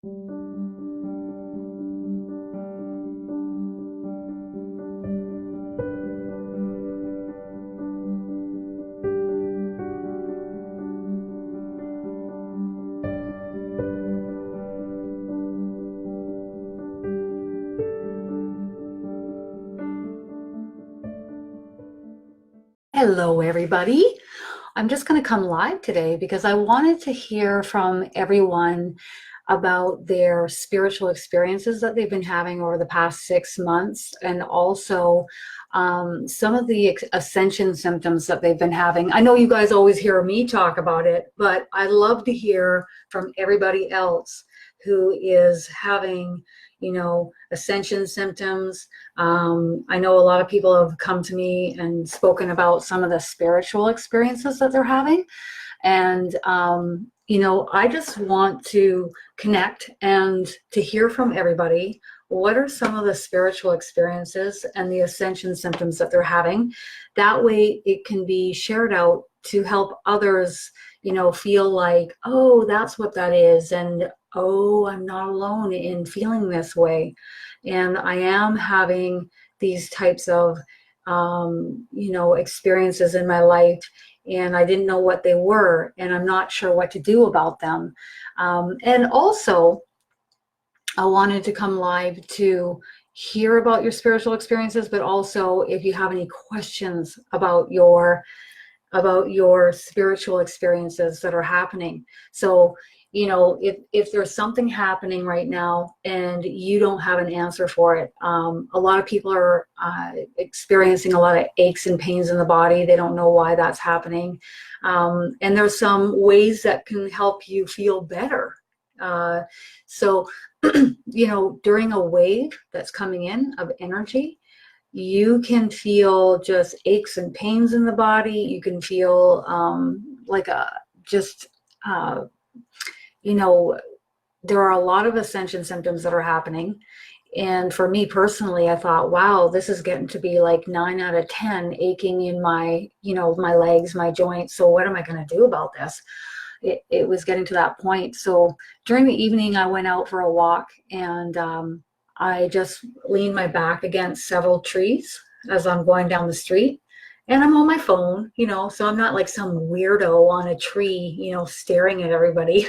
Hello, everybody. I'm just going to come live today because I wanted to hear from everyone about their spiritual experiences that they've been having over the past 6 months, and also some of the ascension symptoms that they've been having. I know you guys always hear me talk about it, but I love to hear from everybody else who is having, ascension symptoms. I know a lot of people have come to me and spoken about some of the spiritual experiences that they're having. And, I just want to connect and to hear from everybody. What are some of the spiritual experiences and the ascension symptoms that they're having? That way it can be shared out to help others, feel like, oh, that's what that is. And, oh, I'm not alone in feeling this way. And I am having these types of, experiences in my life, and I didn't know what they were, and I'm not sure what to do about them. And also, I wanted to come live to hear about your spiritual experiences, but also if you have any questions about your spiritual experiences that are happening. So, if there's something happening right now and you don't have an answer for it, a lot of people are experiencing a lot of aches and pains in the body. They don't know why that's happening. And there's some ways that can help you feel better. So, during a wave that's coming in of energy, you can feel just aches and pains in the body. You can feel there are a lot of ascension symptoms that are happening. And for me personally, I thought, wow, this is getting to be like 9 out of 10 aching in my, my legs, my joints. So what am I going to do about this? It was getting to that point. So during the evening, I went out for a walk, and I just leaned my back against several trees as I'm going down the street. And I'm on my phone, so I'm not like some weirdo on a tree, staring at everybody.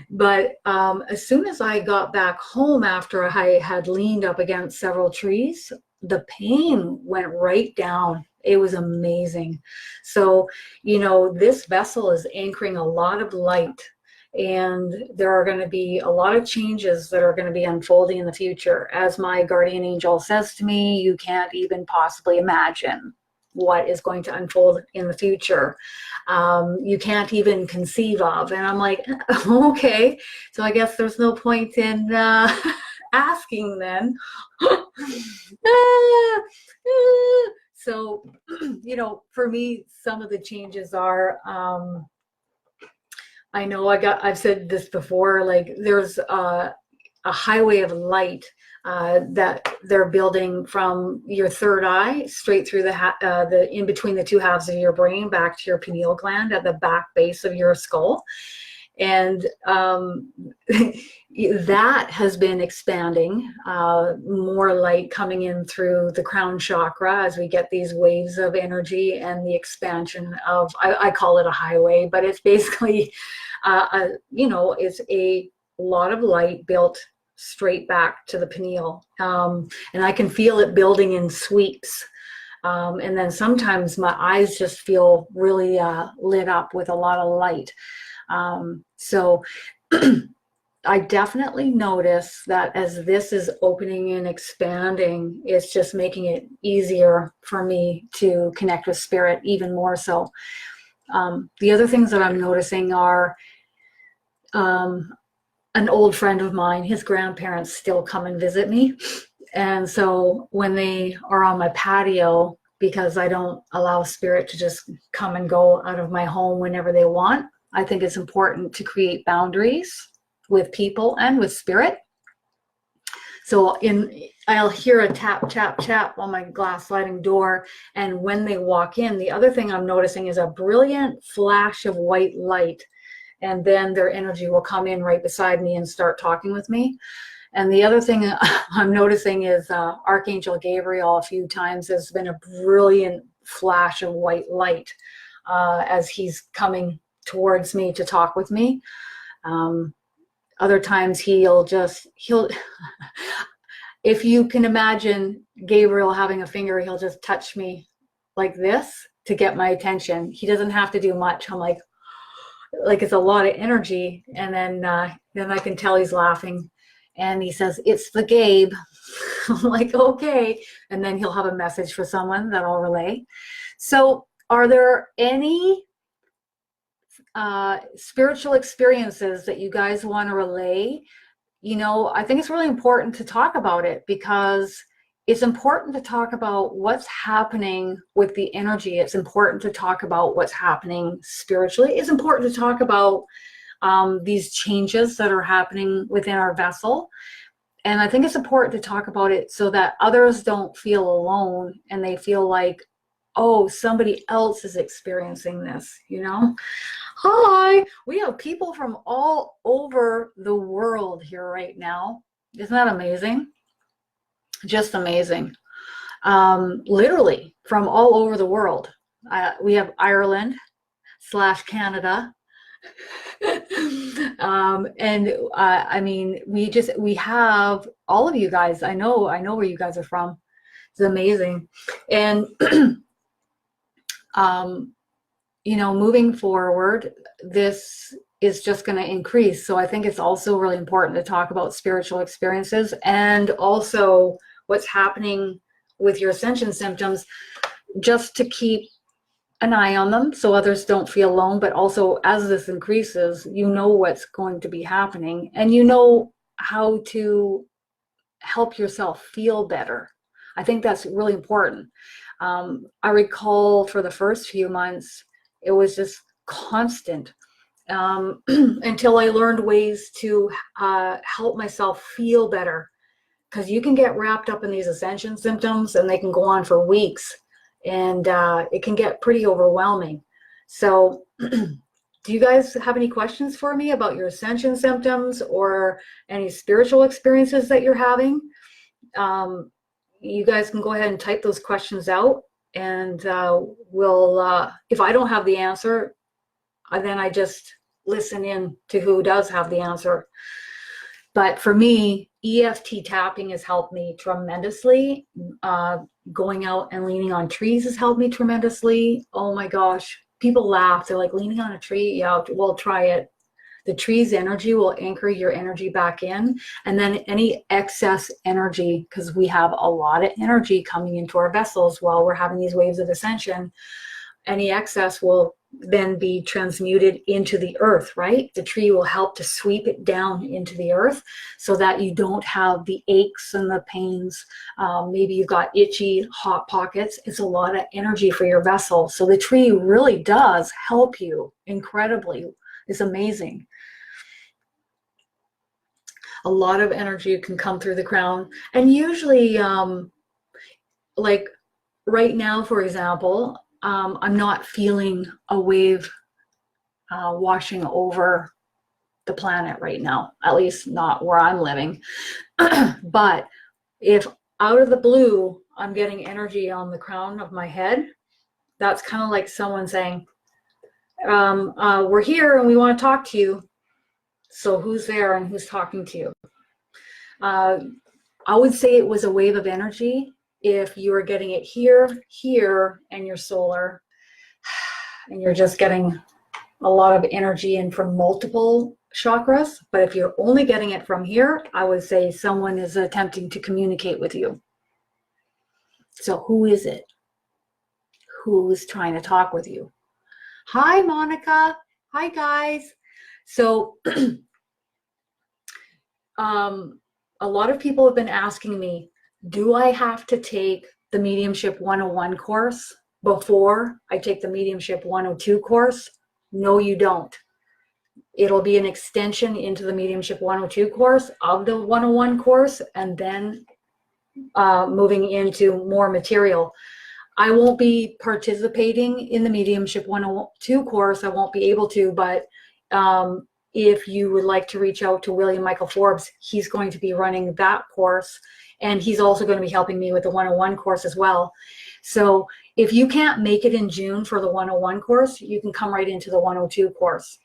But as soon as I got back home after I had leaned up against several trees, the pain went right down. It was amazing. So, this vessel is anchoring a lot of light, and there are going to be a lot of changes that are going to be unfolding in the future. As my guardian angel says to me, you can't even possibly imagine what is going to unfold in the future. You can't even conceive of. And I'm like, okay, so I guess there's no point in asking then. So, for me, some of the changes are, I know I've said this before, like there's a highway of light that they're building from your third eye straight through the in between the two halves of your brain back to your pineal gland at the back base of your skull. And that has been expanding, more light coming in through the crown chakra as we get these waves of energy and the expansion of, I call it a highway, but it's basically, it's a lot of light built straight back to the pineal. And I can feel it building in sweeps. And then sometimes my eyes just feel really lit up with a lot of light. So I definitely notice that as this is opening and expanding, it's just making it easier for me to connect with spirit even more so. The other things that I'm noticing are an old friend of mine, his grandparents still come and visit me. And so when they are on my patio, because I don't allow spirit to just come and go out of my home whenever they want, I think it's important to create boundaries with people and with spirit. So I'll hear a tap, tap, tap on my glass sliding door. And when they walk in, the other thing I'm noticing is a brilliant flash of white light and then their energy will come in right beside me and start talking with me. And the other thing I'm noticing is Archangel Gabriel a few times has been a brilliant flash of white light as he's coming towards me to talk with me. Other times he'll if you can imagine Gabriel having a finger, he'll just touch me like this to get my attention. He doesn't have to do much. I'm like it's a lot of energy. And then I can tell he's laughing. And he says, "It's the Gabe." I'm like, okay. And then he'll have a message for someone that I'll relay. So are there any spiritual experiences that you guys want to relay? You know, I think it's really important to talk about it, because it's important to talk about what's happening with the energy. It's important to talk about what's happening spiritually. It's important to talk about these changes that are happening within our vessel. And I think it's important to talk about it so that others don't feel alone and they feel like, oh, somebody else is experiencing this, you know? Hi, we have people from all over the world here right now. Isn't that amazing? Just amazing. Literally from all over the world. We have Ireland / Canada. I mean, we have all of you guys. I know where you guys are from. It's amazing. And you know, moving forward, this is just going to increase. So I think it's also really important to talk about spiritual experiences and also what's happening with your ascension symptoms, just to keep an eye on them so others don't feel alone. But also, as this increases, you know what's going to be happening and you know how to help yourself feel better. I think that's really important. I recall for the first few months, it was just constant until I learned ways to help myself feel better. Because you can get wrapped up in these ascension symptoms and they can go on for weeks, and it can get pretty overwhelming. So do you guys have any questions for me about your ascension symptoms or any spiritual experiences that you're having? You guys can go ahead and type those questions out, and we'll, if I don't have the answer, then I just listen in to who does have the answer. But for me, EFT tapping has helped me tremendously. Going out and leaning on trees has helped me tremendously. Oh my gosh, people laugh. They're like, leaning on a tree? Yeah, well, try it. The tree's energy will anchor your energy back in. And then any excess energy, because we have a lot of energy coming into our vessels while we're having these waves of ascension, any excess will then be transmuted into the earth, right? The tree will help to sweep it down into the earth so that you don't have the aches and the pains. Maybe you've got itchy, hot pockets. It's a lot of energy for your vessel. So the tree really does help you incredibly. It's amazing. A lot of energy can come through the crown. And usually, like right now, for example, I'm not feeling a wave washing over the planet right now, at least not where I'm living. But if out of the blue, I'm getting energy on the crown of my head, that's kind of like someone saying, we're here and we want to talk to you. So who's there and who's talking to you? I would say it was a wave of energy if you were getting it here, and your solar, and you're just getting a lot of energy in from multiple chakras. But if you're only getting it from here, I would say someone is attempting to communicate with you. So who is it? Who's trying to talk with you? Hi, Monica. Hi, guys. So a lot of people have been asking me, do I have to take the Mediumship 101 course before I take the Mediumship 102 course? No, you don't. It'll be an extension into the Mediumship 102 course of the 101 course, and then moving into more material. I won't be participating in the Mediumship 102 course. I won't be able to, but If you would like to reach out to William Michael Forbes, he's going to be running that course. And he's also going to be helping me with the 101 course as well. So if you can't make it in June for the 101 course, you can come right into the 102 course.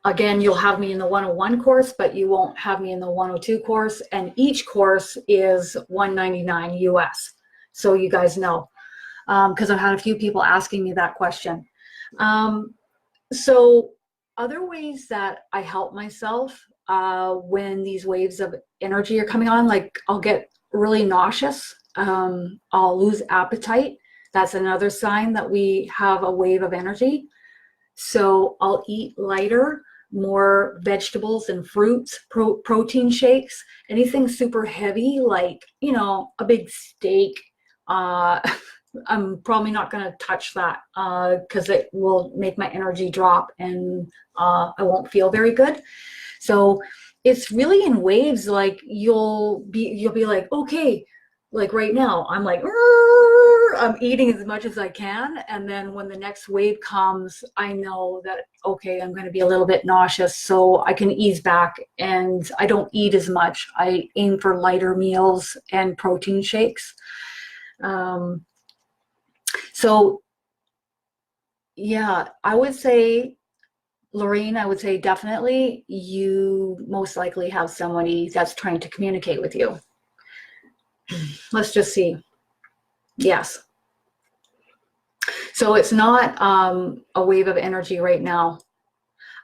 Again, you'll have me in the 101 course, but you won't have me in the 102 course. And each course is $199 US. So you guys know, because I've had a few people asking me that question. So other ways that I help myself when these waves of energy are coming on, like I'll get really nauseous. I'll lose appetite. That's another sign that we have a wave of energy. So I'll eat lighter, more vegetables and fruits, protein shakes, anything super heavy, like, you know, a big steak. I'm probably not going to touch that because it will make my energy drop and I won't feel very good. So it's really in waves. Like you'll be like, okay, like right now I'm like, I'm eating as much as I can, and then when the next wave comes, I know that okay, I'm going to be a little bit nauseous, so I can ease back and I don't eat as much. I aim for lighter meals and protein shakes. So yeah, I would say, Lorraine, I would say definitely you most likely have somebody that's trying to communicate with you. Let's just see. Yes. So it's not a wave of energy right now.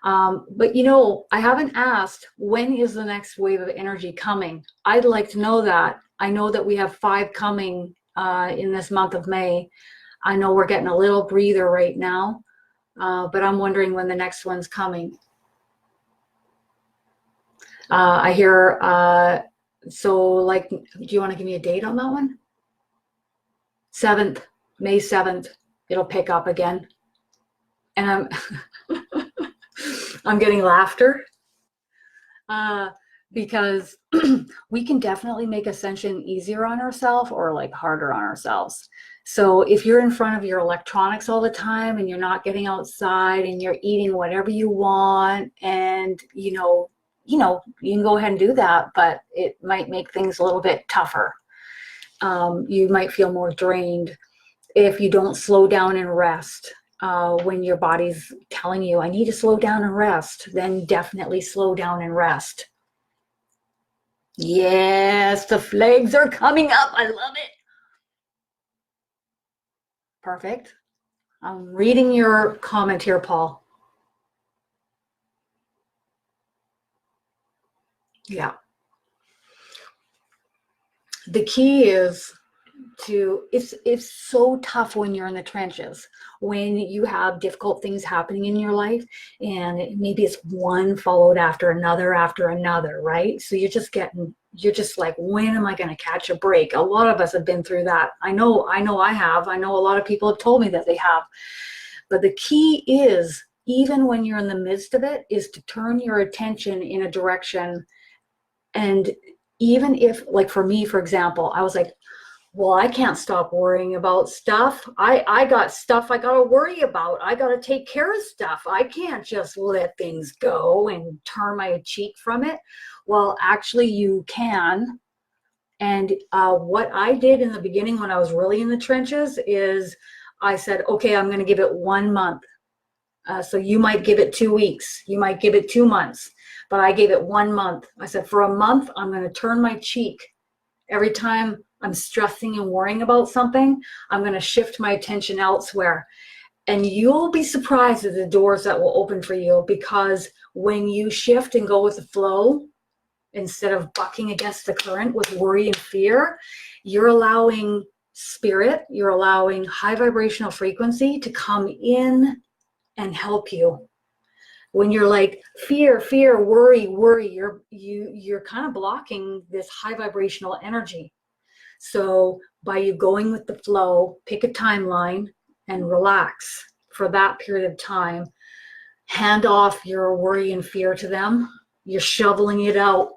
But you know, I haven't asked when is the next wave of energy coming. I'd like to know that. I know that we have 5 coming in this month of May. I know we're getting a little breather right now, but I'm wondering when the next one's coming. I hear, so like, do you want to give me a date on that one? 7th, May 7th, it'll pick up again. And I'm getting laughter because we can definitely make Ascension easier on ourselves or like harder on ourselves. So if you're in front of your electronics all the time and you're not getting outside and you're eating whatever you want, and you can go ahead and do that, but it might make things a little bit tougher. You might feel more drained if you don't slow down and rest. When your body's telling you, I need to slow down and rest, then definitely slow down and rest. Yes, the flags are coming up. I love it. Perfect. I'm reading your comment here, Paul. Yeah. The key is it's so tough when you're in the trenches, when you have difficult things happening in your life, and maybe it's one followed after another, right? So you're just like, when am I going to catch a break? A lot of us have been through that. I know I have. I know a lot of people have told me that they have. But the key is, even when you're in the midst of it, is to turn your attention in a direction. And even if, like for me, for example, I was like, well, I can't stop worrying about stuff. I got stuff I got to worry about. I got to take care of stuff. I can't just let things go and turn my cheek from it. Well, actually, you can. And what I did in the beginning when I was really in the trenches is I said, okay, I'm going to give it 1 month. So you might give it 2 weeks. You might give it 2 months. But I gave it 1 month. I said, for a month, I'm going to turn my cheek. Every time I'm stressing and worrying about something, I'm going to shift my attention elsewhere. And you'll be surprised at the doors that will open for you, because when you shift and go with the flow, instead of bucking against the current with worry and fear, you're allowing spirit, you're allowing high vibrational frequency to come in and help you. When you're like fear, worry, you're kind of blocking this high vibrational energy. So by you going with the flow, pick a timeline and relax for that period of time. Hand off your worry and fear to them. You're shoveling it out.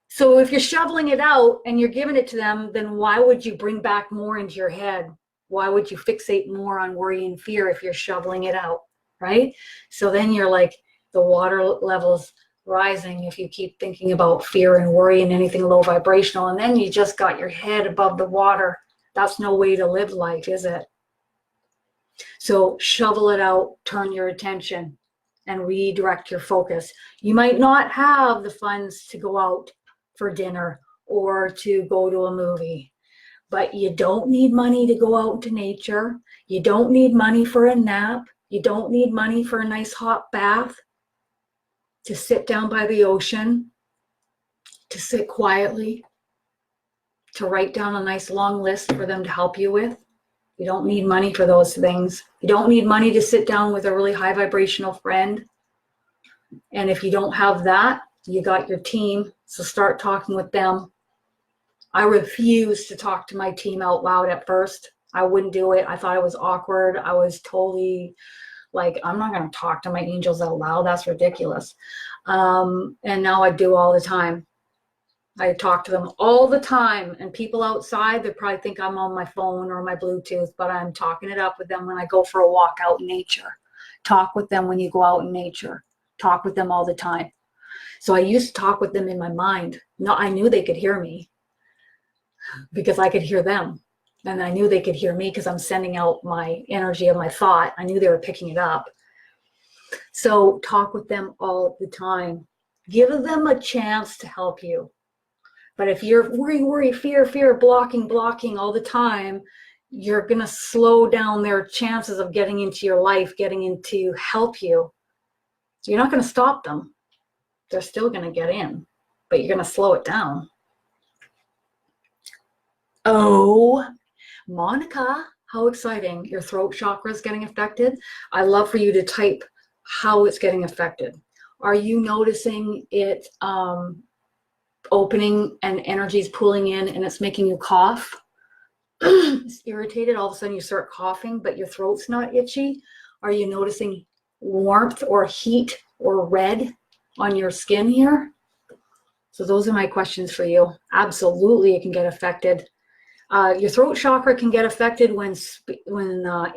So if you're shoveling it out and you're giving it to them, then why would you bring back more into your head? Why would you fixate more on worry and fear if you're shoveling it out, right? So then you're like, the water level's rising if you keep thinking about fear and worry and anything low vibrational, and then you just got your head above the water. That's no way to live life, is it? So shovel it out, turn your attention, and redirect your focus. You might not have the funds to go out for dinner or to go to a movie, but you don't need money to go out into nature. You don't need money for a nap. You don't need money for a nice hot bath, to sit down by the ocean, to sit quietly, to write down a nice long list for them to help you with. You don't need money for those things. You don't need money to sit down with a really high vibrational friend. And if you don't have that, you got your team. So start talking with them. I refused to talk to my team out loud at first. I wouldn't do it. I thought it was awkward. I was totally like, I'm not going to talk to my angels out loud. That's ridiculous. And now I do all the time. I talk to them all the time, and people outside, they probably think I'm on my phone or my Bluetooth, but I'm talking it up with them when I go for a walk out in nature. Talk with them when you go out in nature. Talk with them all the time. So I used to talk with them in my mind. No, I knew they could hear me because I could hear them. And I knew they could hear me because I'm sending out my energy of my thought. I knew they were picking it up. So talk with them all the time. Give them a chance to help you. But if you're worry, fear, blocking all the time, you're going to slow down their chances of getting into your life, getting in to help you. You're not going to stop them. They're still going to get in, but you're going to slow it down. Oh, Monica, how exciting. Your throat chakra is getting affected. I love for you to type how it's getting affected. Are you noticing it opening and energy's pulling in and it's making you cough? It's irritated. All of a sudden you start coughing, but your throat's not itchy. Are you noticing warmth or heat or red on your skin here? So those are my questions for you. Absolutely, it can get affected. Your throat chakra can get affected when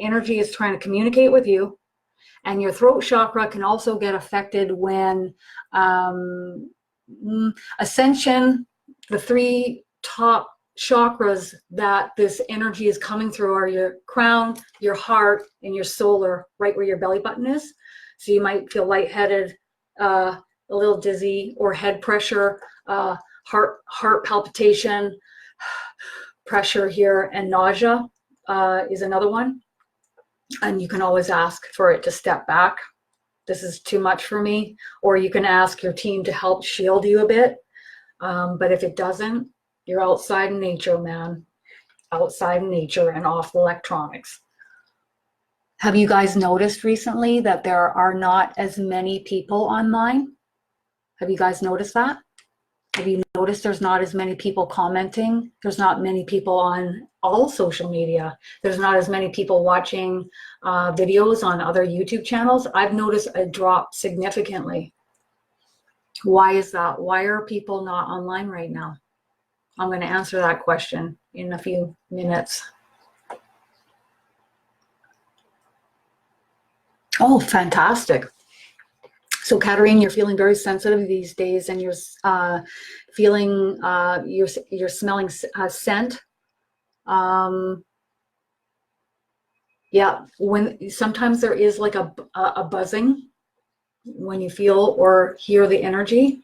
energy is trying to communicate with you. And your throat chakra can also get affected when Ascension, the 3 top chakras that this energy is coming through are your crown, your heart, and your solar, right where your belly button is. So you might feel lightheaded, a little dizzy, or head pressure, heart palpitation, pressure here, and nausea is another one. And you can always ask for it to step back. This is too much for me. Or you can ask your team to help shield you a bit. But if it doesn't, you're outside in nature, man. Outside in nature and off the electronics. Have you guys noticed recently that there are not as many people online? Have you guys noticed that? Have you noticed there's not as many people commenting? There's not many people on all social media. There's not as many people watching videos on other YouTube channels. I've noticed a drop significantly. Why is that? Why are people not online right now? I'm going to answer that question in a few minutes. Oh, fantastic. So, Katarine, you're feeling very sensitive these days, and you're feeling, you're smelling scent. Yeah, when sometimes there is like a buzzing when you feel or hear the energy,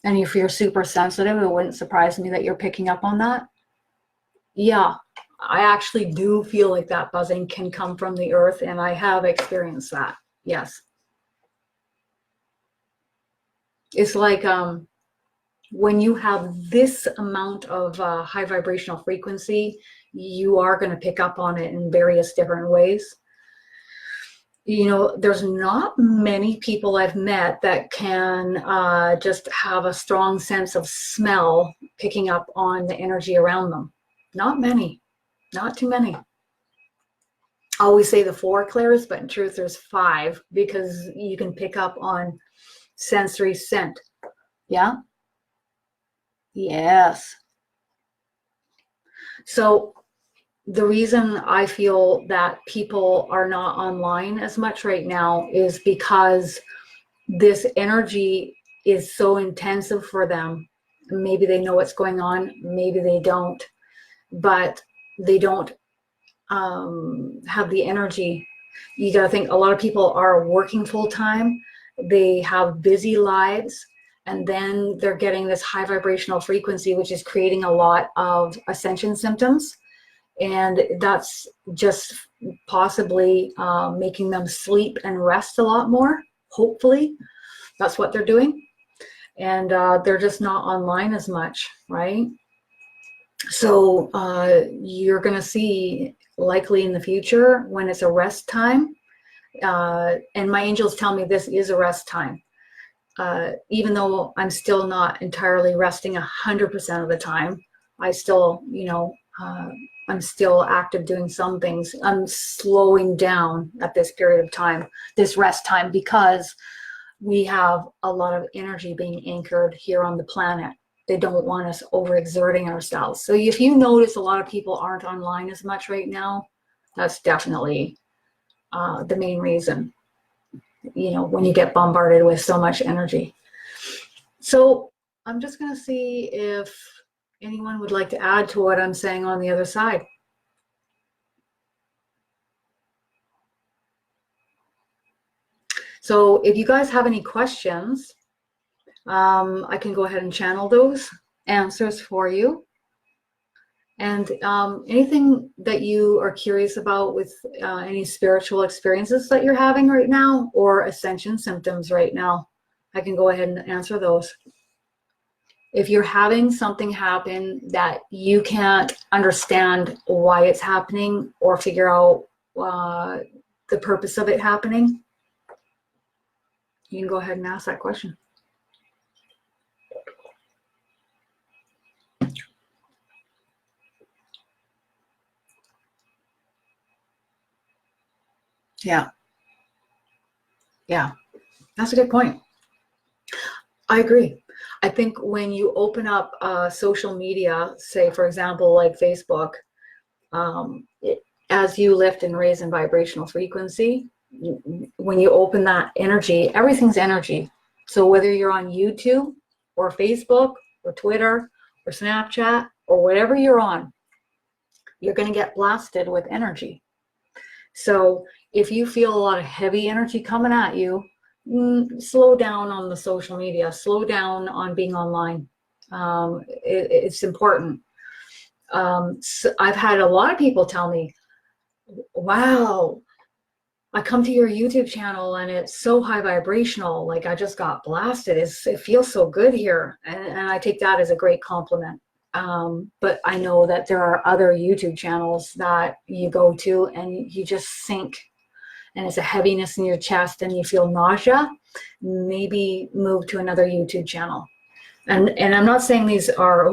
and if you're super sensitive, it wouldn't surprise me that you're picking up on that. Yeah, I actually do feel like that buzzing can come from the earth, and I have experienced that. Yes. It's like when you have this amount of high vibrational frequency, you are going to pick up on it in various different ways. You know, there's not many people I've met that can just have a strong sense of smell picking up on the energy around them. Not many, not too many. I always say the 4 clairs, but in truth there's 5 because you can pick up on sensory scent. Yeah? Yes. So the reason I feel that people are not online as much right now is because this energy is so intensive for them. Maybe they know what's going on, maybe they don't, but they don't have the energy. You got to think a lot of people are working full time, they have busy lives, and then they're getting this high vibrational frequency, which is creating a lot of ascension symptoms. And that's just possibly making them sleep and rest a lot more. Hopefully, that's what they're doing. And they're just not online as much, right? So you're going to see likely in the future when it's a rest time, and my angels tell me this is a rest time. Even though I'm still not entirely resting 100% of the time, I still, I'm still active doing some things. I'm slowing down at this period of time, this rest time, because we have a lot of energy being anchored here on the planet. They don't want us overexerting ourselves. So if you notice a lot of people aren't online as much right now, that's definitely the main reason, when you get bombarded with so much energy. So I'm just going to see if anyone would like to add to what I'm saying on the other side. So if you guys have any questions, I can go ahead and channel those answers for you. And anything that you are curious about with any spiritual experiences that you're having right now, or ascension symptoms right now, I can go ahead and answer those. If you're having something happen that you can't understand why it's happening or figure out the purpose of it happening, you can go ahead and ask that question. Yeah, that's a good point. I agree. I think when you open up social media, say, for example, like Facebook, as you lift and raise in vibrational frequency, when you open that energy, everything's energy. So whether you're on YouTube or Facebook or Twitter or Snapchat or whatever you're on, you're going to get blasted with energy. So if you feel a lot of heavy energy coming at you, slow down on the social media, slow down on being online. It's important. So I've had a lot of people tell me, wow, I come to your YouTube channel and it's so high vibrational, like I just got blasted. It feels so good here. And I take that as a great compliment. But I know that there are other YouTube channels that you go to and you just sink, and it's a heaviness in your chest and you feel nausea. Maybe move to another YouTube channel. And I'm not saying these are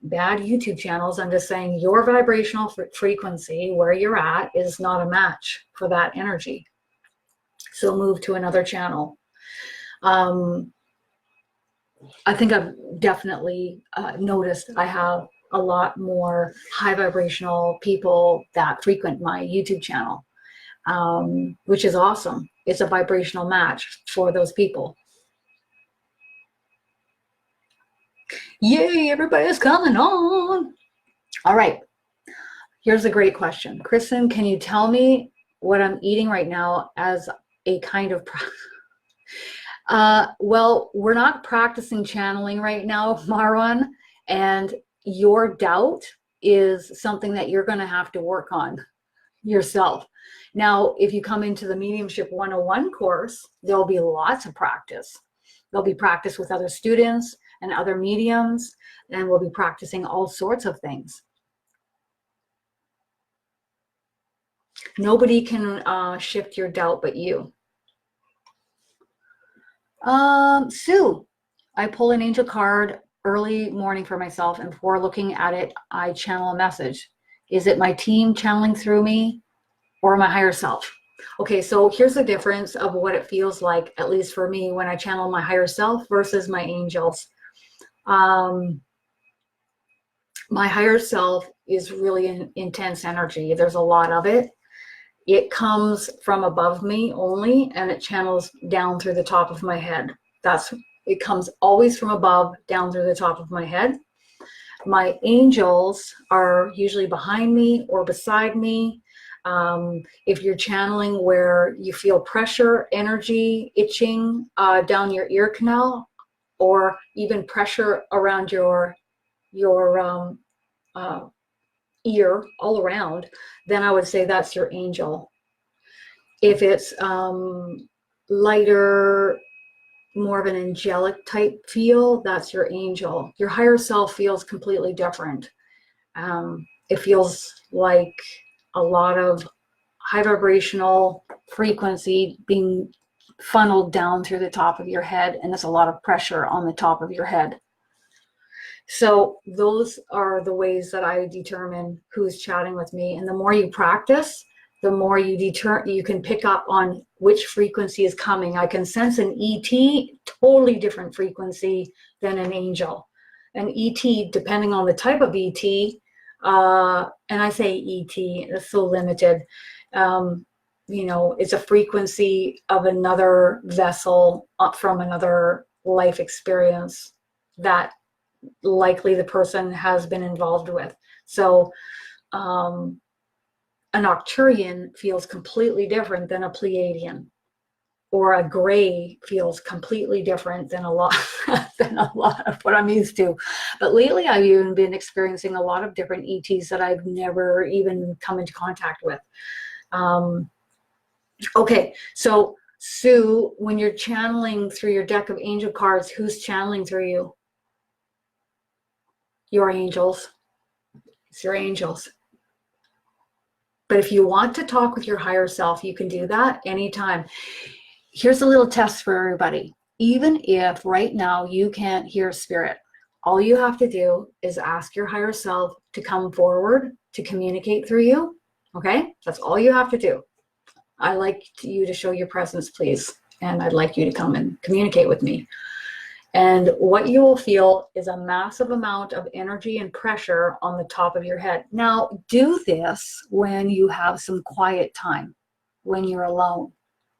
bad YouTube channels. I'm just saying your vibrational frequency where you're at is not a match for that energy. So move to another channel. I think I've definitely noticed I have a lot more high vibrational people that frequent my YouTube channel, which is awesome. It's a vibrational match for those people. Yay, everybody's coming on. All right. Here's a great question. Kristen, can you tell me what I'm eating right now as a kind of well, we're not practicing channeling right now, Marwan, and your doubt is something that you're going to have to work on yourself. Now, if you come into the Mediumship 101 course, there'll be lots of practice. There'll be practice with other students and other mediums, and we'll be practicing all sorts of things. Nobody can shift your doubt but you. Sue, I pull an angel card early morning for myself, and before looking at it, I channel a message. Is it my team channeling through me or my higher self? Okay, so here's the difference of what it feels like, at least for me, when I channel my higher self versus my angels. My higher self is really an intense energy. There's a lot of it. It comes from above me only, and it channels down through the top of my head. It comes always from above, down through the top of my head. My angels are usually behind me or beside me. If you're channeling where you feel pressure, energy, itching down your ear canal, or even pressure around your ear all around, then I would say that's your angel. If it's lighter, more of an angelic type feel, that's your angel. Your higher self feels completely different. It feels like a lot of high vibrational frequency being funneled down through the top of your head, and there's a lot of pressure on the top of your head. So those are the ways that I determine who's chatting with me. And the more you practice, the more you can pick up on which frequency is coming. I can sense an ET, totally different frequency than an angel. An ET, depending on the type of ET, and I say ET, it's so limited. It's a frequency of another vessel up from another life experience that likely the person has been involved with. So an Arcturian feels completely different than a Pleiadian, or a gray feels completely different than a lot of what I'm used to. But lately I've even been experiencing a lot of different ETs that I've never even come into contact with. Okay, so Sue, when you're channeling through your deck of angel cards, who's channeling through you? Your angels. It's your angels. But if you want to talk with your higher self, you can do that anytime. Here's a little test for everybody. Even if right now you can't hear spirit, all you have to do is ask your higher self to come forward to communicate through you. Okay? That's all you have to do. I'd like you to show your presence, please. And I'd like you to come and communicate with me. And what you will feel is a massive amount of energy and pressure on the top of your head. Now, do this when you have some quiet time, when you're alone,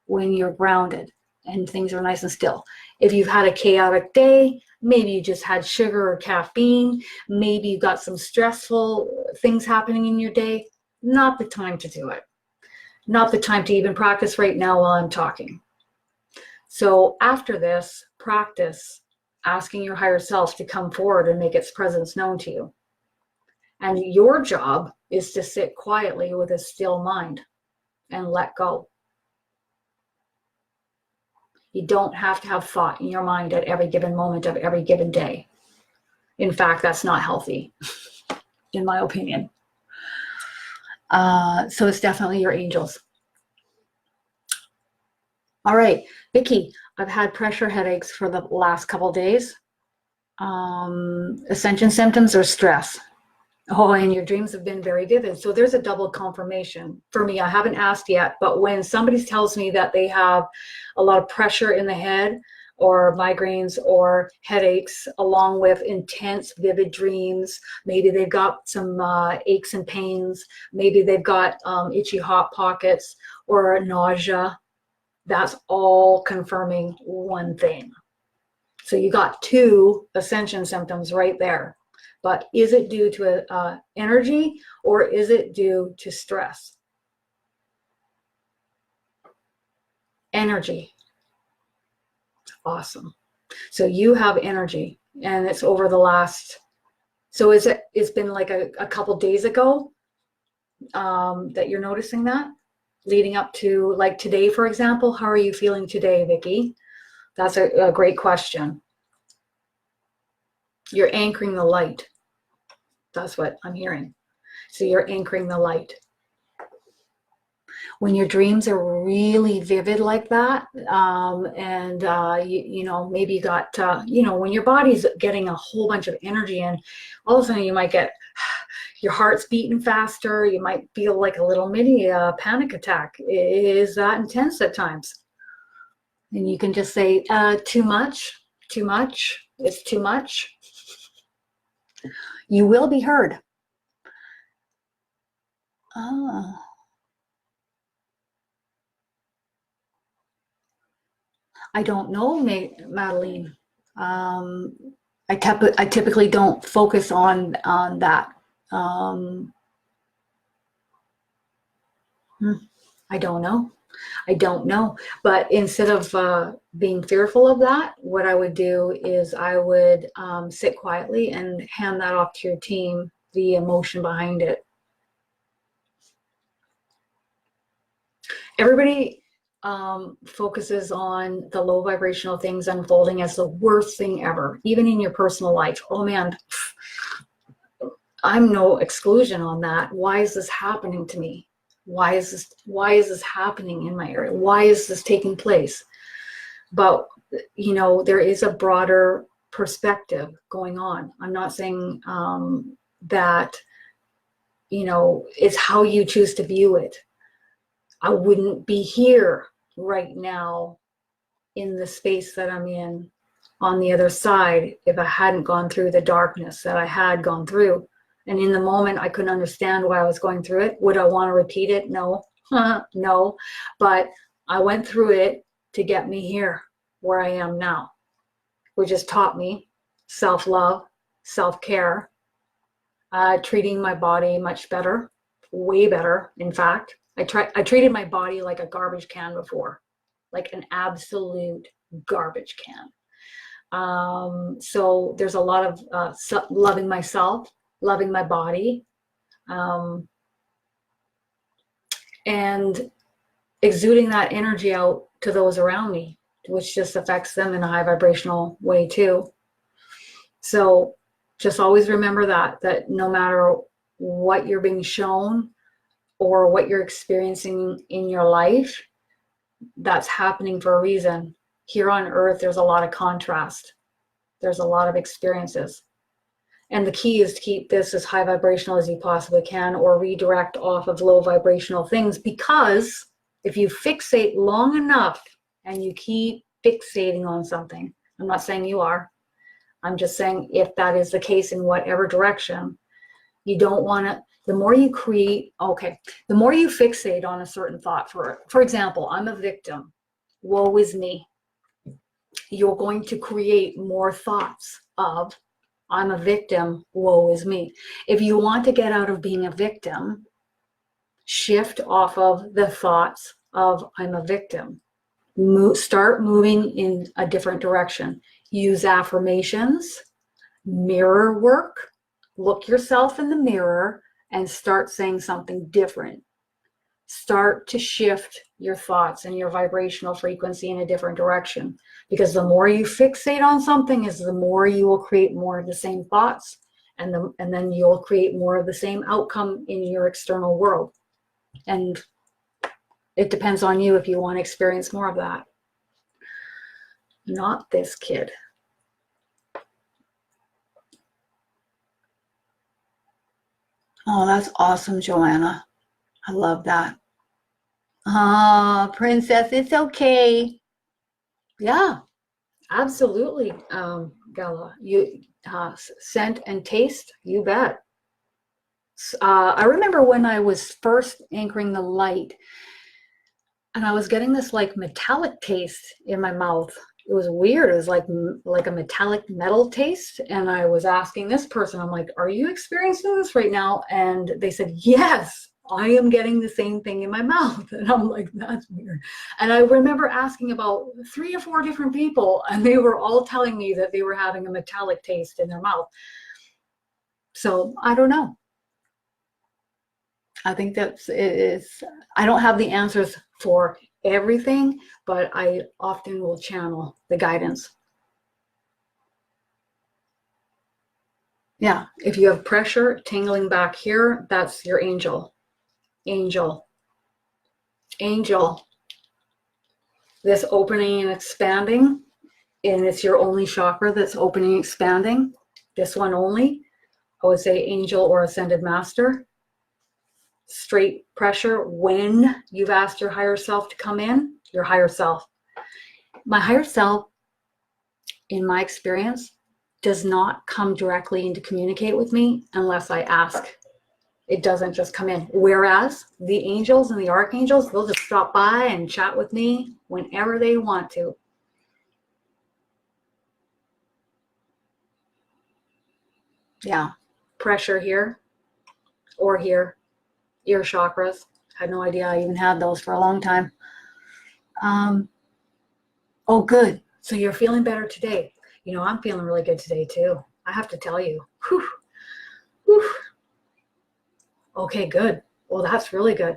when you're grounded and things are nice and still. If you've had a chaotic day, maybe you just had sugar or caffeine, maybe you got some stressful things happening in your day, not the time to do it. Not the time to even practice right now while I'm talking. So after this, practice asking your higher self to come forward and make its presence known to you. And your job is to sit quietly with a still mind and let go. You don't have to have thought in your mind at every given moment of every given day. In fact, that's not healthy, in my opinion. So it's definitely your angels. All right, Vicki, I've had pressure headaches for the last couple of days. Ascension symptoms or stress? Oh, and your dreams have been very vivid. So there's a double confirmation for me. I haven't asked yet, but when somebody tells me that they have a lot of pressure in the head or migraines or headaches along with intense vivid dreams, maybe they've got some aches and pains, maybe they've got itchy hot pockets or nausea, that's all confirming one thing. So you got two ascension symptoms right there. But is it due to energy or is it due to stress? Energy. Awesome. So you have energy, and it's over the last, so it's been like a couple days ago that you're noticing that? Leading up to like today, for example, how are you feeling today, Vicki? That's a great question. You're anchoring the light. That's what I'm hearing. So you're anchoring the light. When your dreams are really vivid like that, and maybe you got, when your body's getting a whole bunch of energy in, all of a sudden you might get your heart's beating faster. You might feel like a little mini panic attack. It is that intense at times. And you can just say, too much, it's too much. You will be heard. Oh. I don't know, Madeline. I typically don't focus on that. I don't know. I don't know. But instead of being fearful of that, what I would do is I would sit quietly and hand that off to your team, the emotion behind it. Everybody focuses on the low vibrational things unfolding as the worst thing ever, even in your personal life. Oh man, I'm no exclusion on that. Why is this happening to me? Why is this happening in my area? Why is this taking place? But there is a broader perspective going on. I'm not saying that it's how you choose to view it. I wouldn't be here right now in the space that I'm in on the other side if I hadn't gone through the darkness that I had gone through. And in the moment, I couldn't understand why I was going through it. Would I want to repeat it? No, no. But I went through it to get me here where I am now, which has taught me self-love, self-care, treating my body much better, way better. In fact, I treated my body like a garbage can before, like an absolute garbage can. So there's a lot of loving myself, loving my body, and exuding that energy out to those around me, which just affects them in a high vibrational way too. So just always remember that no matter what you're being shown or what you're experiencing in your life, that's happening for a reason. Here on earth, there's a lot of contrast. There's a lot of experiences. And the key is to keep this as high vibrational as you possibly can, or redirect off of low vibrational things, because if you fixate long enough and you keep fixating on something, I'm not saying you are, I'm just saying if that is the case in whatever direction, you don't want to, the more you create, the more you fixate on a certain thought, for example, I'm a victim, woe is me. You're going to create more thoughts of, I'm a victim, woe is me. If you want to get out of being a victim, shift off of the thoughts of, I'm a victim. Start moving in a different direction. Use affirmations, mirror work, look yourself in the mirror and start saying something different. Start to shift your thoughts and your vibrational frequency in a different direction, because the more you fixate on something is the more you will create more of the same thoughts, and then you'll create more of the same outcome in your external world. And it depends on you if you want to experience more of that. Not this kid. Oh, that's awesome, Joanna. I love that. Ah, princess, it's okay. Yeah, absolutely, Gala. You scent and taste, you bet. I remember when I was first anchoring the light, and I was getting this like metallic taste in my mouth. It was weird. It was like a metallic metal taste. And I was asking this person, I'm like, are you experiencing this right now? And they said, yes, I am getting the same thing in my mouth. And I'm like, that's weird. And I remember asking about 3 or 4 different people, and they were all telling me that they were having a metallic taste in their mouth. So I don't know. I think I don't have the answers for everything, but I often will channel the guidance. Yeah, if you have pressure tingling back here, that's your angel. Angel. Angel. This opening and expanding, and it's your only chakra that's opening and expanding. This one only. I would say angel or ascended master. Straight pressure when you've asked your higher self to come in, your higher self. My higher self, in my experience, does not come directly in to communicate with me unless I ask. It doesn't just come in. Whereas the angels and the archangels, they'll just stop by and chat with me whenever they want to. Yeah, pressure here or here, ear chakras. Had no idea I even had those for a long time. Oh, good. So you're feeling better today. You know, I'm feeling really good today too. I have to tell you. Whew. Whew. Okay, good. Well, that's really good.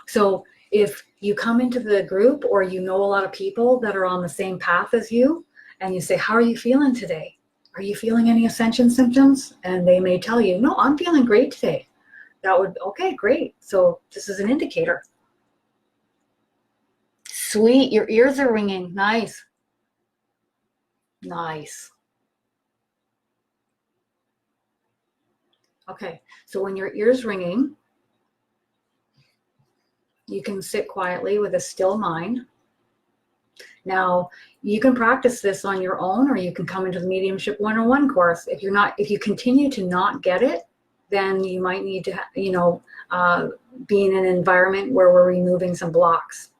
So if you come into the group or you know a lot of people that are on the same path as you, and you say, how are you feeling today? Are you feeling any ascension symptoms? And they may tell you, no, I'm feeling great today. That would, okay, great. So this is an indicator. Sweet, your ears are ringing. Nice. Nice. Okay, so when your ears ringing, you can sit quietly with a still mind. Now, you can practice this on your own, or you can come into the Mediumship 101 course. If you continue to not get it, then you might need to, be in an environment where we're removing some blocks.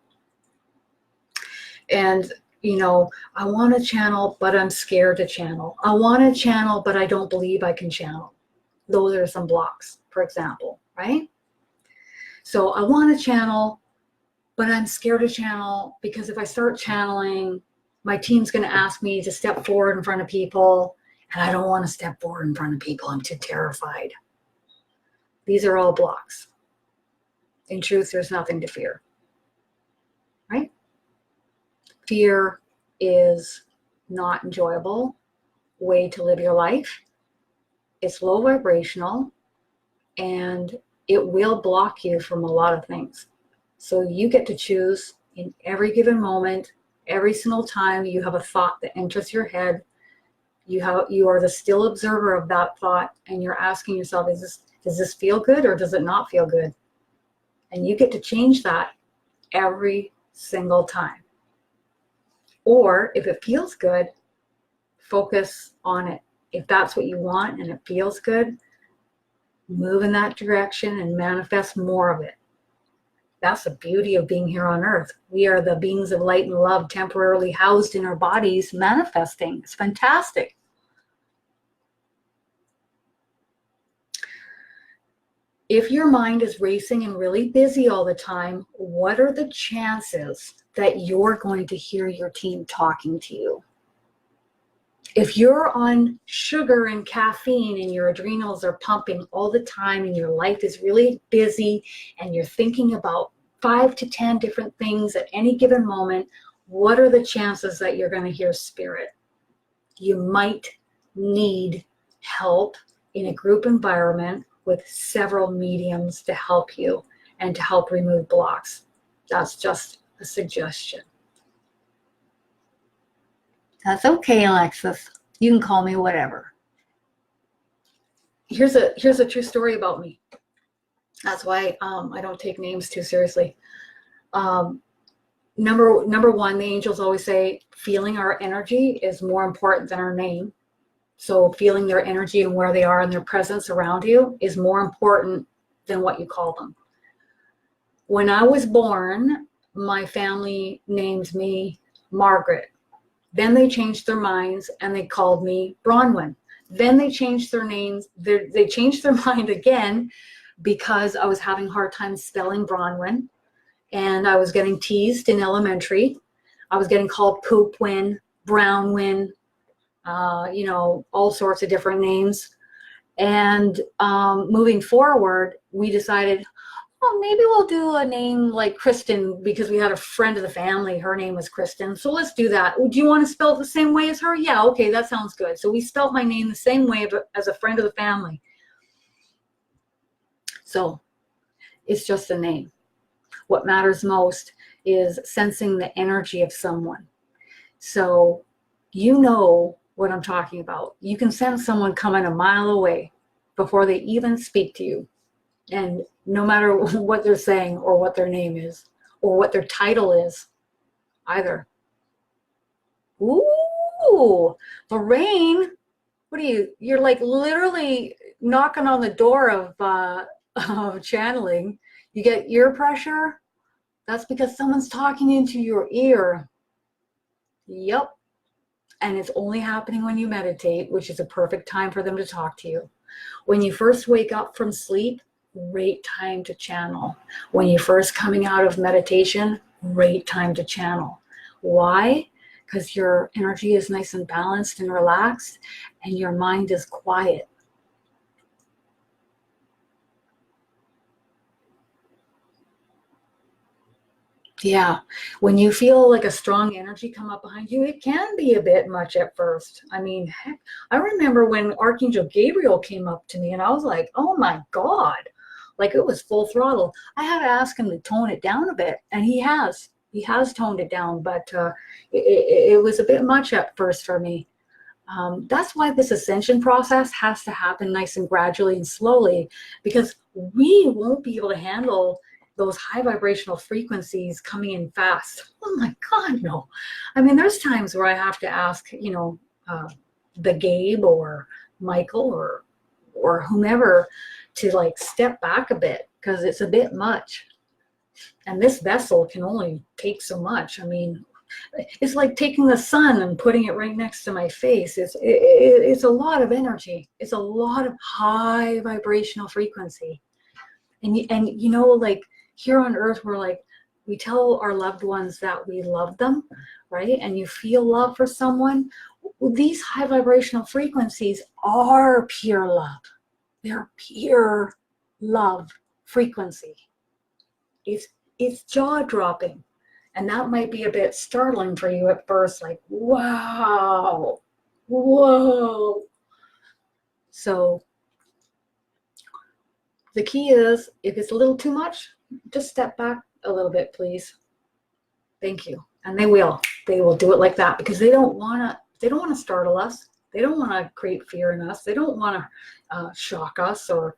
And, I want to channel, but I'm scared to channel. I want to channel, but I don't believe I can channel. Those are some blocks, for example, right? So I want to channel, but I'm scared to channel because if I start channeling, my team's going to ask me to step forward in front of people, and I don't want to step forward in front of people. I'm too terrified. These are all blocks. In truth, there's nothing to fear, right? Fear is not enjoyable way to live your life. It's low vibrational, and it will block you from a lot of things. So you get to choose in every given moment, every single time you have a thought that enters your head. You are the still observer of that thought, and you're asking yourself, does this feel good or does it not feel good? And you get to change that every single time. Or if it feels good, focus on it. If that's what you want and it feels good, move in that direction and manifest more of it. That's the beauty of being here on earth. We are the beings of light and love temporarily housed in our bodies manifesting. It's fantastic. If your mind is racing and really busy all the time, what are the chances that you're going to hear your team talking to you? If you're on sugar and caffeine and your adrenals are pumping all the time and your life is really busy and you're thinking about 5 to 10 different things at any given moment, what are the chances that you're going to hear spirit? You might need help in a group environment with several mediums to help you and to help remove blocks. That's just a suggestion. That's okay, Alexis. You can call me whatever. Here's a true story about me. That's why I don't take names too seriously. Number one, the angels always say feeling our energy is more important than our name. So feeling their energy and where they are and their presence around you is more important than what you call them. When I was born, my family named me Margaret. Then they changed their minds and they called me Bronwyn. Then they changed their names. They changed their mind again because I was having a hard time spelling Bronwyn, and I was getting teased in elementary. I was getting called Poopwyn, Brownwyn, all sorts of different names. And moving forward, we decided, maybe we'll do a name like Kristen because we had a friend of the family. Her name was Kristen. So let's do that. Do you want to spell it the same way as her? Yeah, okay, that sounds good. So we spelled my name the same way as a friend of the family. So it's just a name. What matters most is sensing the energy of someone. So you know what I'm talking about. You can sense someone coming a mile away before they even speak to you. And no matter what they're saying or what their name is or what their title is either. Ooh, Lorraine, What are you? You're like literally knocking on the door of channeling. You get ear pressure. That's because someone's talking into your ear. Yep. And it's only happening when you meditate, which is a perfect time for them to talk to you. When you first wake up from sleep, great time to channel. When you're first coming out of meditation, great time to channel. Why? Because your energy is nice and balanced and relaxed, and your mind is quiet. Yeah, when you feel like a strong energy come up behind you, it can be a bit much at first. I mean, heck, I remember when Archangel Gabriel came up to me and I was like, oh my God, like it was full throttle. I had to ask him to tone it down a bit, and he has. He has toned it down, but it was a bit much at first for me. That's why this ascension process has to happen nice and gradually and slowly, because we won't be able to handle those high vibrational frequencies coming in fast. Oh my God, no. I mean, there's times where I have to ask, the Gabe or Michael or whomever to like step back a bit because it's a bit much. And this vessel can only take so much. I mean, it's like taking the sun and putting it right next to my face. It's a lot of energy. It's a lot of high vibrational frequency. And like here on earth, we're like, we tell our loved ones that we love them, right? And you feel love for someone. These high vibrational frequencies are pure love. They're pure love frequency. It's jaw-dropping. And that might be a bit startling for you at first, like, wow, whoa. So the key is, if it's a little too much, just step back a little bit, please. Thank you. And they will do it like that because they don't want to startle us. They don't want to create fear in us. They don't want to shock us or,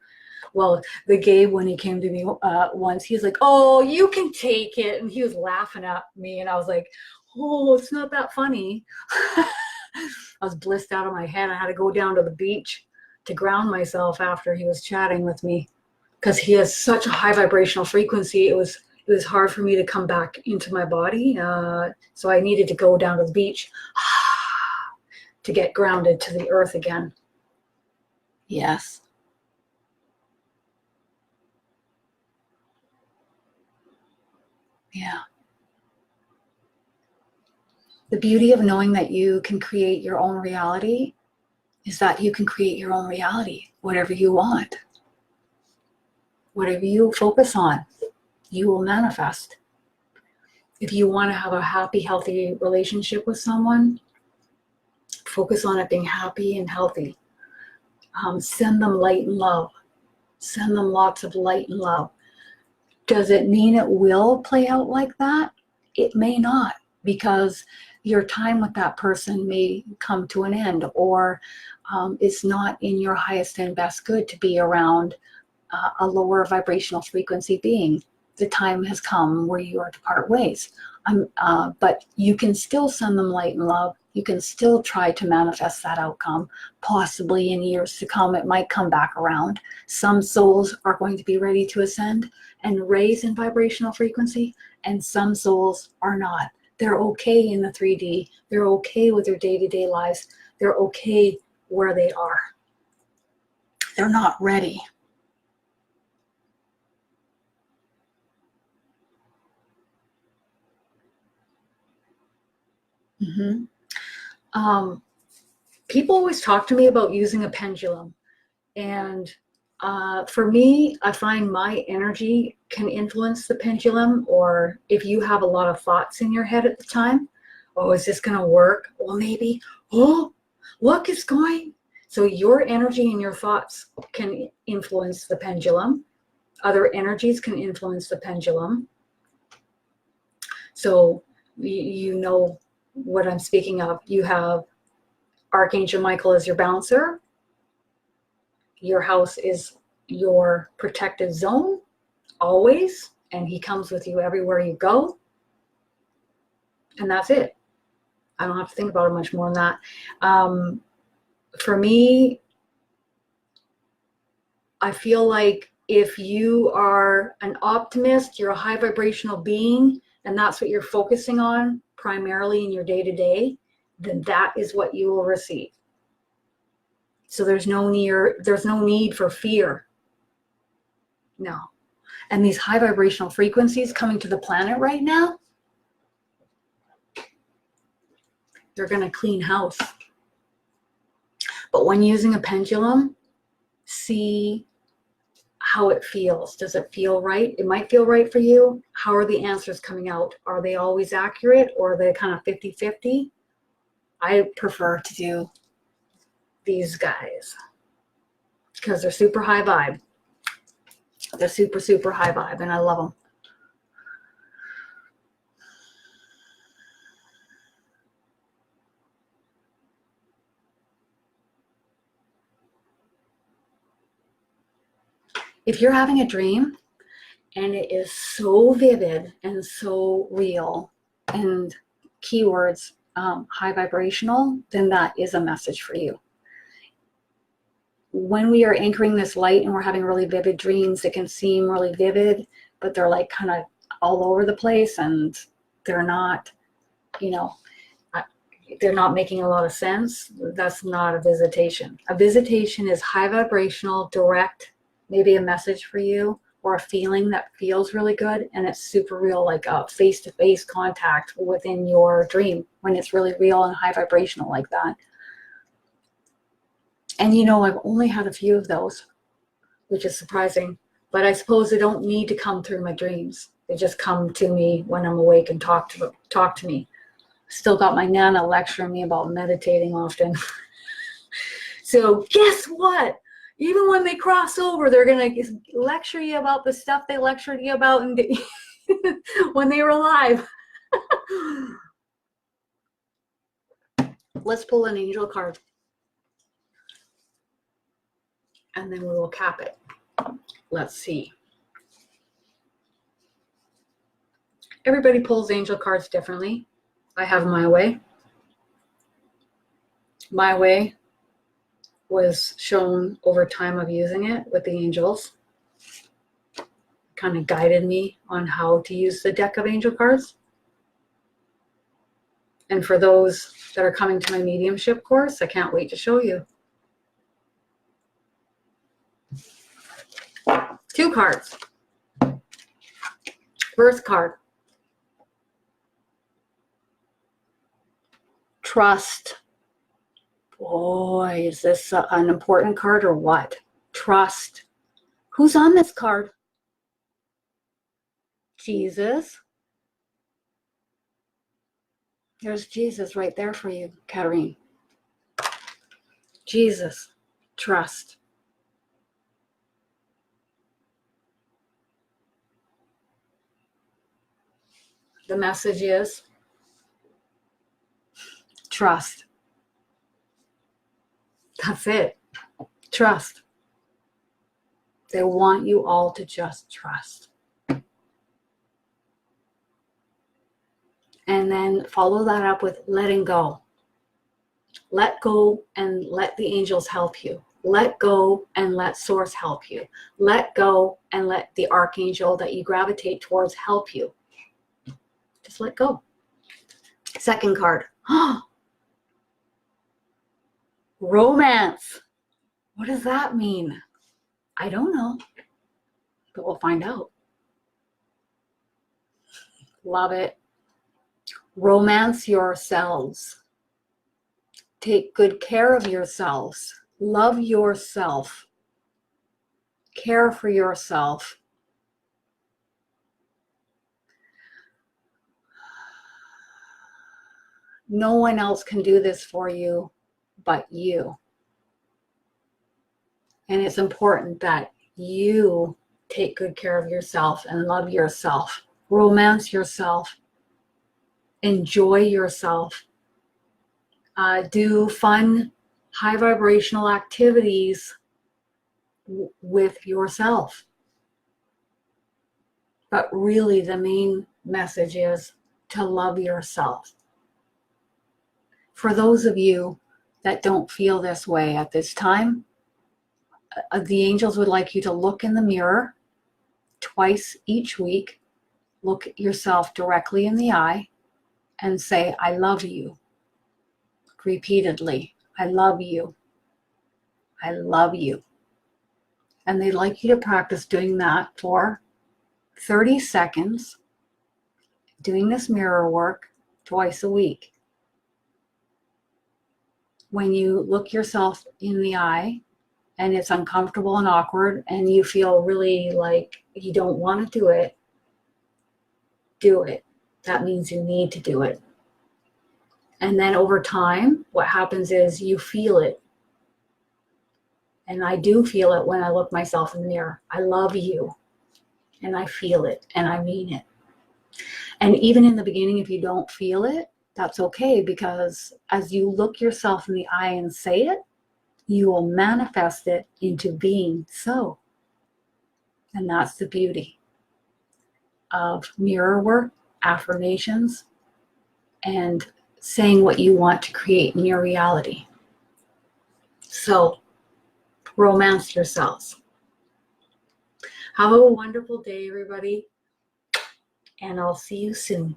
well, the Gabe, when he came to me once, he was like, oh, you can take it. And he was laughing at me. And I was like, oh, it's not that funny. I was blissed out of my head. I had to go down to the beach to ground myself after he was chatting with me because he has such a high vibrational frequency. It was hard for me to come back into my body. So I needed to go down to the beach to get grounded to the earth again. Yes. Yeah. The beauty of knowing that you can create your own reality is that you can create your own reality, whatever you want. Whatever you focus on, you will manifest. If you want to have a happy, healthy relationship with someone, focus on it being happy and healthy. Send them light and love. Send them lots of light and love. Does it mean it will play out like that? It may not, because your time with that person may come to an end, or it's not in your highest and best good to be around a lower vibrational frequency being. The time has come where you are to part ways. But you can still send them light and love. You can still try to manifest that outcome. Possibly in years to come, it might come back around. Some souls are going to be ready to ascend and raise in vibrational frequency, and some souls are not. They're okay in the 3D. They're okay with their day-to-day lives. They're okay where they are. They're not ready. Mm-hmm. People always talk to me about using a pendulum. And for me, I find my energy can influence the pendulum, or if you have a lot of thoughts in your head at the time, oh, is this going to work? Well, maybe, oh, look, it's going. So your energy and your thoughts can influence the pendulum. Other energies can influence the pendulum. So you know what I'm speaking of. You have Archangel Michael as your bouncer. Your house is your protective zone always, and he comes with you everywhere you go. And that's it. I don't have to think about it much more than that. For me, I feel like if you are an optimist, you're a high vibrational being, and that's what you're focusing on primarily in your day-to-day, then that is what you will receive. So there's no need for fear. No. And these high vibrational frequencies coming to the planet right now, they're going to clean house. But when using a pendulum, see how it feels. Does it feel right? It might feel right for you. How are the answers coming out? Are they always accurate, or are they kind of 50-50? I prefer to do these guys because they're super high vibe. They're super, super high vibe, and I love them. If you're having a dream and it is so vivid and so real, and keywords high vibrational, then that is a message for you. When we are anchoring this light and we're having really vivid dreams, it can seem really vivid, but they're like kind of all over the place, and they're not, they're not making a lot of sense. That's not a visitation. A visitation is high vibrational, direct, maybe a message for you, or a feeling that feels really good, and it's super real, like a face-to-face contact within your dream when it's really real and high vibrational like that. And I've only had a few of those, which is surprising, but I suppose they don't need to come through my dreams. They just come to me when I'm awake and talk to me. Still got my Nana lecturing me about meditating often. So guess what? Even when they cross over, they're going to lecture you about the stuff they lectured you about when they were alive. Let's pull an angel card. And then we will cap it. Let's see. Everybody pulls angel cards differently. I have my way. My way was shown over time of using it with the angels. Kind of guided me on how to use the deck of angel cards. And for those that are coming to my mediumship course, I can't wait to show you. 2 cards. First card. Trust. Boy, is this an important card or what? Trust. Who's on this card? Jesus. There's Jesus right there for you, Katarine. Jesus. Trust. The message is trust. That's it. Trust. They want you all to just trust. And then follow that up with letting go. Let go and let the angels help you. Let go and let Source help you. Let go and let the archangel that you gravitate towards help you. Just let go. Second card. Romance. What does that mean? I don't know, but we'll find out. Love it. Romance yourselves. Take good care of yourselves. Love yourself. Care for yourself. No one else can do this for you but you. And it's important that you take good care of yourself and love yourself. Romance yourself. Enjoy yourself. Do fun, high vibrational activities with yourself. But really the main message is to love yourself. For those of you that don't feel this way at this time, the angels would like you to look in the mirror twice each week, look yourself directly in the eye, and say, I love you, repeatedly. I love you. I love you. And they'd like you to practice doing that for 30 seconds, doing this mirror work twice a week. When you look yourself in the eye and it's uncomfortable and awkward and you feel really like you don't want to do it, do it. That means you need to do it. And then over time, what happens is you feel it. And I do feel it when I look myself in the mirror. I love you. And I feel it. And I mean it. And even in the beginning, if you don't feel it, that's okay, because as you look yourself in the eye and say it, you will manifest it into being so. And that's the beauty of mirror work, affirmations, and saying what you want to create in your reality. So, romance yourselves. Have a wonderful day, everybody, and I'll see you soon.